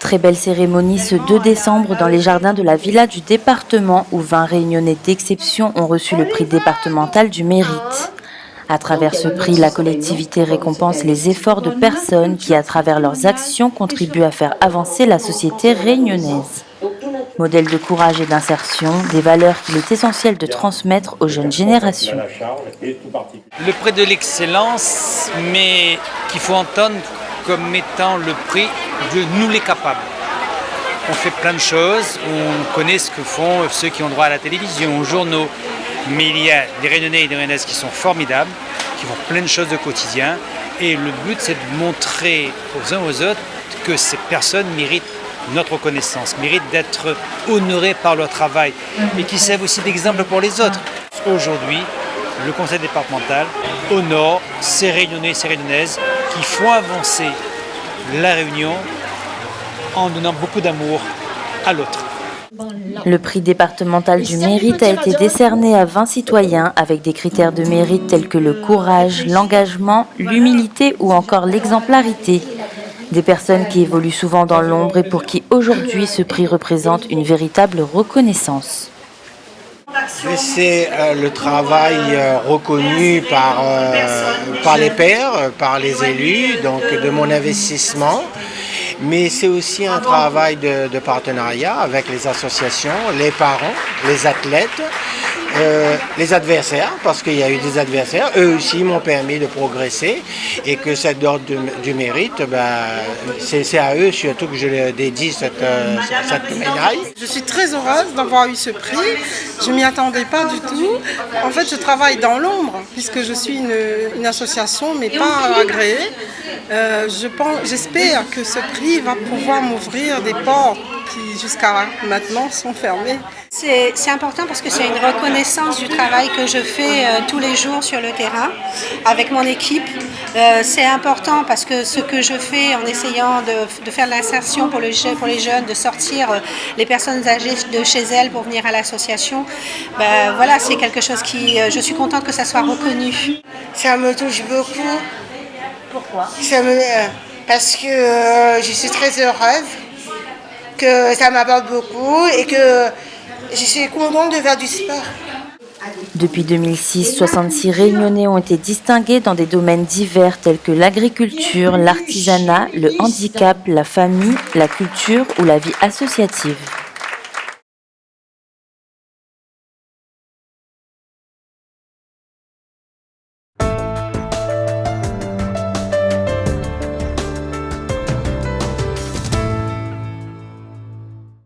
Très belle cérémonie ce 2 décembre dans les jardins de la Villa du département où 20 Réunionnais d'exception ont reçu le prix départemental du mérite. À travers ce prix, la collectivité récompense les efforts de personnes qui, à travers leurs actions, contribuent à faire avancer la société réunionnaise. Modèle de courage et d'insertion, des valeurs qu'il est essentiel de transmettre aux jeunes générations. Le prix de l'excellence, mais qu'il faut entendre comme étant le prix de nous les capables. On fait plein de choses, on connaît ce que font ceux qui ont droit à la télévision, aux journaux, mais il y a des Réunionnais et des Réunionnaises qui sont formidables, qui font plein de choses de quotidien, et le but c'est de montrer aux uns aux autres que ces personnes méritent notre reconnaissance, méritent d'être honorées par leur travail, et qui servent aussi d'exemple pour les autres. Aujourd'hui, le conseil départemental honore ces Réunionnais et ces Réunionnaises qui font avancer la Réunion en donnant beaucoup d'amour à l'autre. Le prix départemental du mérite a été décerné à 20 citoyens avec des critères de mérite tels que le courage, l'engagement, l'humilité ou encore l'exemplarité. Des personnes qui évoluent souvent dans l'ombre et pour qui aujourd'hui ce prix représente une véritable reconnaissance. C'est le travail reconnu par les pairs, par les élus, donc de mon investissement. Mais c'est aussi un travail de partenariat avec les associations, les parents, les athlètes, les adversaires, parce qu'il y a eu des adversaires. Eux aussi m'ont permis de progresser et que cette ordre du mérite, c'est à eux surtout que je dédie cette médaille. Je suis très heureuse d'avoir eu ce prix. Je ne m'y attendais pas du tout. En fait, je travaille dans l'ombre puisque je suis une association mais pas agréée. J'espère que ce prix va pouvoir m'ouvrir des portes qui jusqu'à maintenant sont fermées. C'est important parce que c'est une reconnaissance du travail que je fais tous les jours sur le terrain avec mon équipe. C'est important parce que ce que je fais en essayant de faire de l'insertion pour les jeunes, de sortir les personnes âgées de chez elles pour venir à l'association, voilà, c'est quelque chose qui, je suis contente que ça soit reconnu. Ça me touche beaucoup. Pourquoi ? Parce que je suis très heureuse, que ça m'apporte beaucoup et que je suis contente de faire du sport. Depuis 2006, 66 Réunionnais ont été distingués dans des domaines divers tels que l'agriculture, l'artisanat, le handicap, la famille, la culture ou la vie associative.